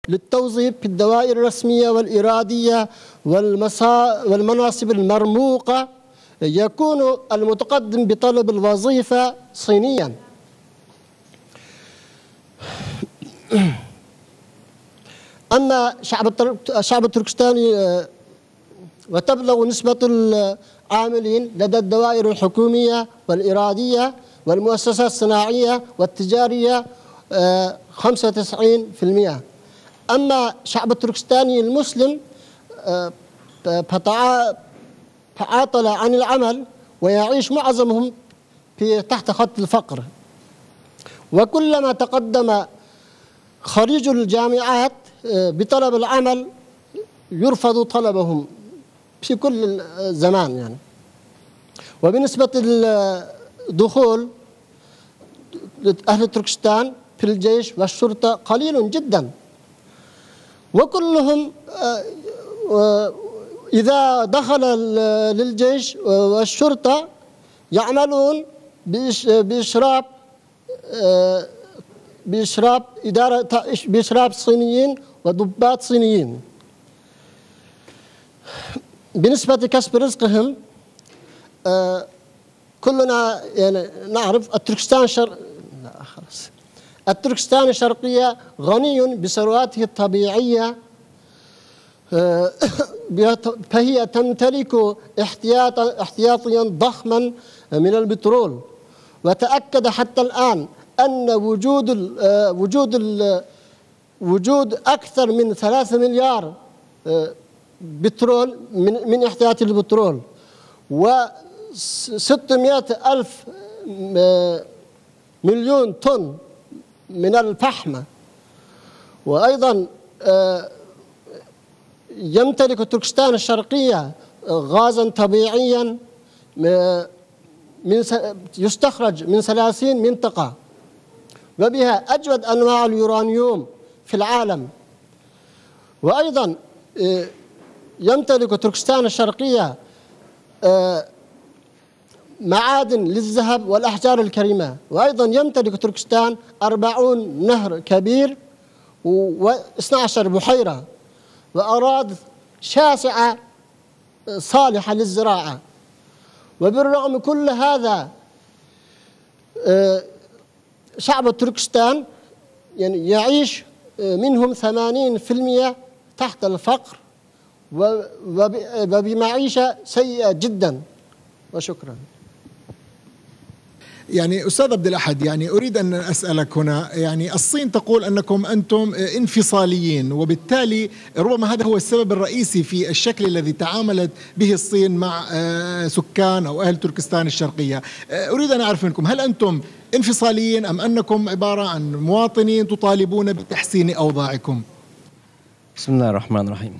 للتوظيف في الدوائر الرسمية والإرادية والمناصب المرموقة يكون المتقدم بطلب الوظيفة صينيا. أما الشعب التركستاني وتبلغ نسبة العاملين لدى الدوائر الحكومية والإرادية والمؤسسات الصناعية والتجارية 95%. أما الشعب التركستاني المسلم فتعاطل عن العمل ويعيش معظمهم تحت خط الفقر. وكلما تقدم خريج الجامعات بطلب العمل يرفض طلبهم في كل زمان يعني. وبنسبة الدخول أهل تركستان في الجيش والشرطة قليل جدا، وكلهم إذا دخل للجيش والشرطة يعملون بإشراف صينيين وضباط صينيين. بالنسبة لكسب رزقهم كلنا يعني نعرف التركستان الشرقية غني بثرواته الطبيعية، فهي تمتلك احتياطيا ضخما من البترول. وتأكد حتى الآن أن وجود أكثر من 3 مليار بترول من احتياطي البترول، و600 ألف مليون طن من الفحم. وأيضا يمتلك تركستان الشرقية غازا طبيعيا يستخرج من 30 منطقة، وبها أجود أنواع اليورانيوم في العالم. وأيضا يمتلك تركستان الشرقية معادن للذهب والأحجار الكريمة. وأيضا يمتلك تركستان 40 نهر كبير و12 بحيرة وأراضي شاسعة صالحة للزراعة. وبالرغم من كل هذا شعب تركستان يعني يعيش منهم 80% تحت الفقر وبمعيشة سيئة جدا. وشكرا. يعني أستاذ عبد الأحد، يعني أريد أن أسألك هنا، يعني الصين تقول أنكم أنتم انفصاليين، وبالتالي ربما هذا هو السبب الرئيسي في الشكل الذي تعاملت به الصين مع سكان أو أهل تركستان الشرقية. أريد أن أعرف منكم، هل أنتم انفصاليين أم أنكم عبارة عن مواطنين تطالبون بتحسين أوضاعكم؟ بسم الله الرحمن الرحيم.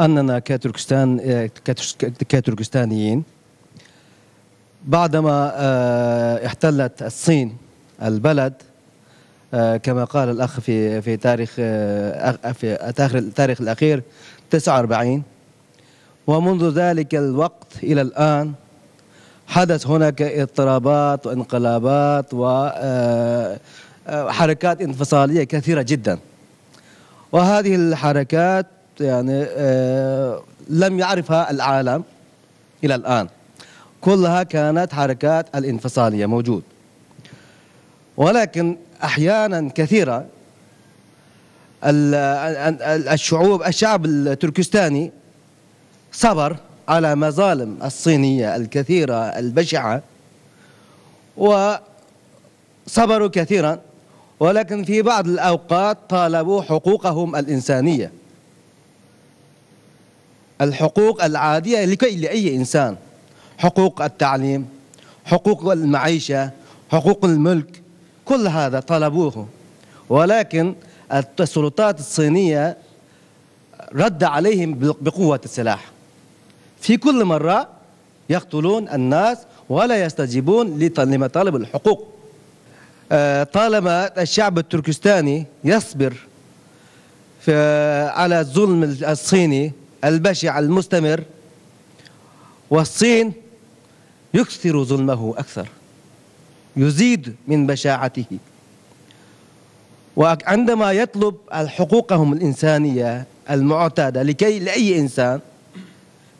أننا كتركستانيين بعدما احتلت الصين البلد كما قال الأخ في التاريخ الأخير 49، ومنذ ذلك الوقت إلى الآن حدث هناك اضطرابات وانقلابات وحركات انفصالية كثيرة جدا. وهذه الحركات يعني لم يعرفها العالم إلى الآن، كلها كانت حركات الانفصالية موجود. ولكن أحيانا كثيرة الشعب التركستاني صبر على مظالم الصينية الكثيرة البشعة، وصبروا كثيرا، ولكن في بعض الأوقات طالبوا حقوقهم الإنسانية، الحقوق العادية لأي إنسان، حقوق التعليم، حقوق المعيشة، حقوق الملك، كل هذا طلبوه. ولكن السلطات الصينية رد عليهم بقوة السلاح، في كل مرة يقتلون الناس ولا يستجيبون لمطالب الحقوق. طالما الشعب التركستاني يصبر على الظلم الصيني البشع المستمر، والصين يكثر ظلمه أكثر، يزيد من بشاعته. وعندما يطلب حقوقهم الإنسانية المعتادة لأي إنسان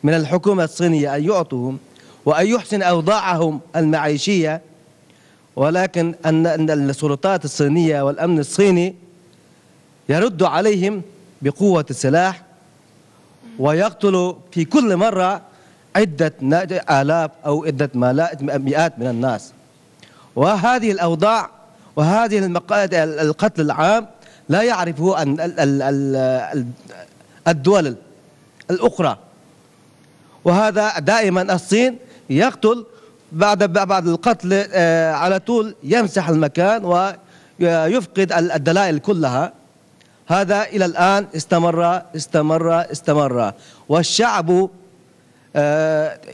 من الحكومة الصينية أن يعطوهم وأن يحسن أوضاعهم المعيشية، ولكن أن السلطات الصينية والأمن الصيني يرد عليهم بقوة السلاح ويقتل في كل مرة عدة آلاف أو عدة مئات من الناس. وهذه الأوضاع وهذه القتل العام لا يعرفه الدول الأخرى. وهذا دائما الصين يقتل بعد القتل على طول يمسح المكان ويفقد الدلائل كلها. هذا إلى الآن استمر والشعب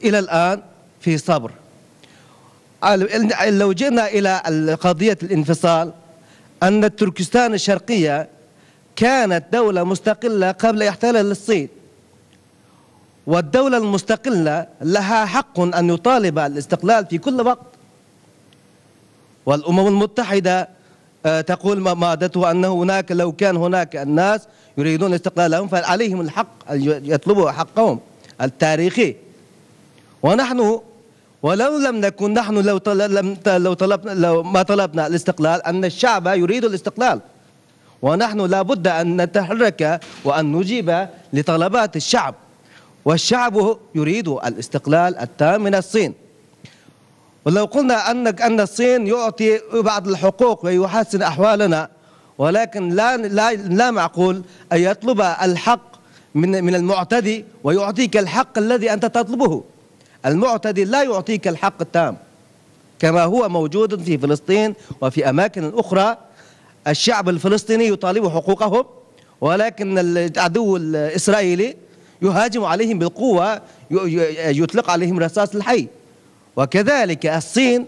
إلى الآن في صبر. لو جئنا إلى قضية الانفصال، أن تركستان الشرقية كانت دولة مستقلة قبل احتلال الصين، والدولة المستقلة لها حق أن يطالب الاستقلال في كل وقت. والأمم المتحدة تقول مادته أنه لو كان هناك الناس يريدون استقلالهم فعليهم الحق أن يطلبوا حقهم التاريخي. ونحن ولو لم نكن نحن لو ما طلبنا الاستقلال، أن الشعب يريد الاستقلال، ونحن لا بد أن نتحرك وأن نجيب لطلبات الشعب، والشعب يريد الاستقلال التام من الصين. ولو قلنا أن الصين يعطي بعض الحقوق ويحسن أحوالنا، ولكن لا معقول أن يطلب الحق من المعتدي ويعطيك الحق الذي أنت تطلبه. المعتدي لا يعطيك الحق التام كما هو موجود في فلسطين وفي أماكن أخرى. الشعب الفلسطيني يطالب حقوقهم، ولكن العدو الإسرائيلي يهاجم عليهم بالقوة، يطلق عليهم رصاص الحي. وكذلك الصين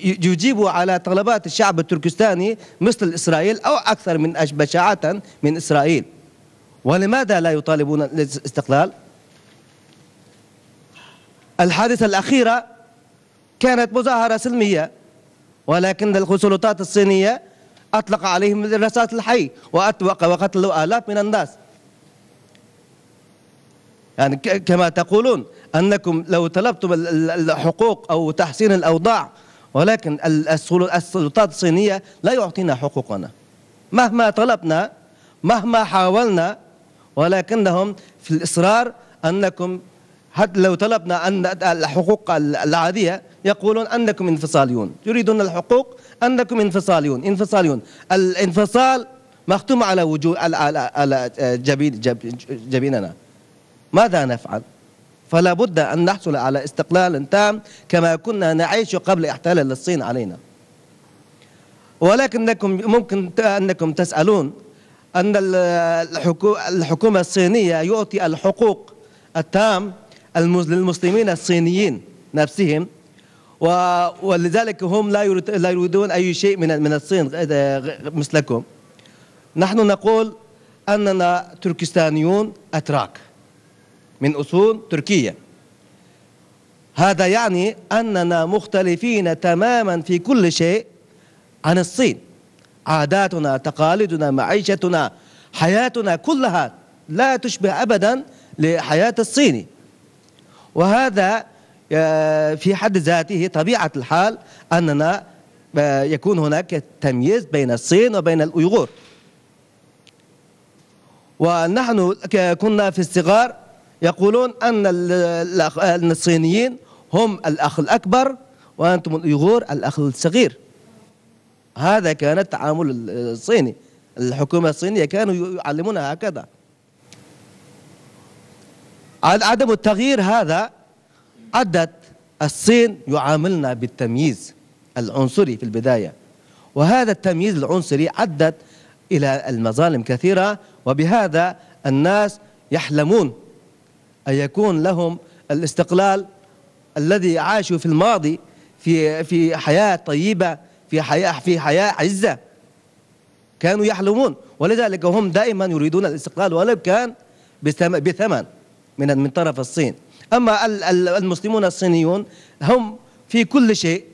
يجيب على طلبات الشعب التركستاني مثل إسرائيل أو أكثر من بشاعة من إسرائيل. ولماذا لا يطالبون الاستقلال؟ الحادثة الأخيرة كانت مظاهرة سلمية، ولكن السلطات الصينية أطلق عليهم الرصاص الحي وقتلوا آلاف من الناس. يعني كما تقولون أنكم لو طلبتم الحقوق أو تحسين الأوضاع، ولكن السلطات الصينية لا يعطينا حقوقنا مهما طلبنا مهما حاولنا، ولكنهم في الإصرار أنكم حتى لو طلبنا أن الحقوق العادية يقولون أنكم انفصاليون، يريدون الحقوق أنكم انفصاليون. الانفصال مختوم على وجوه على جبيننا. ماذا نفعل؟ فلا بد أن نحصل على استقلال تام كما كنا نعيش قبل احتلال الصين علينا. ولكنكم ممكن أنكم تسألون أن الحكومة الصينية يعطي الحقوق التام للمسلمين الصينيين نفسهم، ولذلك هم لا يريدون أي شيء من الصين مثلكم. نحن نقول أننا تركستانيون أتراك من أصول تركية. هذا يعني أننا مختلفين تماما في كل شيء عن الصين. عاداتنا، تقاليدنا، معيشتنا، حياتنا كلها لا تشبه أبدا لحياة الصيني. وهذا في حد ذاته طبيعة الحال أننا يكون هناك تمييز بين الصين وبين الأيغور. ونحن كنا في الصغار يقولون أن الصينيين هم الأخ الأكبر وأنتم الأيغور الأخ الصغير. هذا كان التعامل الصيني، الحكومة الصينية كانوا يعلمونها هكذا. عدم التغيير هذا أدت الصين يعاملنا بالتمييز العنصري في البداية، وهذا التمييز العنصري أدت إلى المظالم كثيرة. وبهذا الناس يحلمون أن يكون لهم الاستقلال الذي عاشوا في الماضي في حياة طيبة، في حياة عزة كانوا يحلمون. ولذلك هم دائما يريدون الاستقلال ولو كان بثمن من طرف الصين. أما المسلمون الصينيون هم في كل شيء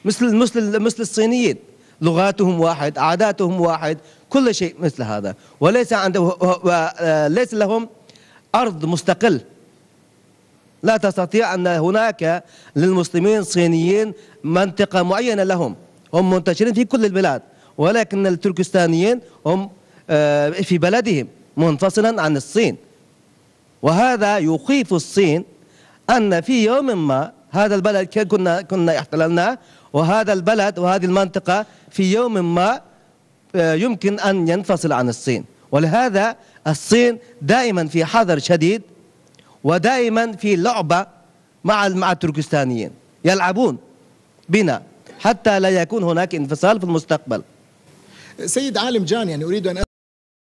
مثل الصينيين، لغاتهم واحد، عاداتهم واحد، كل شيء مثل هذا، وليس ليس لهم أرض مستقل. لا تستطيع أن هناك للمسلمين الصينيين منطقة معينة لهم، هم منتشرين في كل البلاد، ولكن التركستانيين هم في بلدهم منفصلا عن الصين. وهذا يخيف الصين أن في يوم ما هذا البلد كنا احتللناه، وهذا البلد وهذه المنطقة في يوم ما يمكن أن ينفصل عن الصين. ولهذا الصين دائما في حذر شديد، ودائما في لعبة مع التركستانيين، يلعبون بنا حتى لا يكون هناك انفصال في المستقبل. سيد عالم جان، يعني أريد أن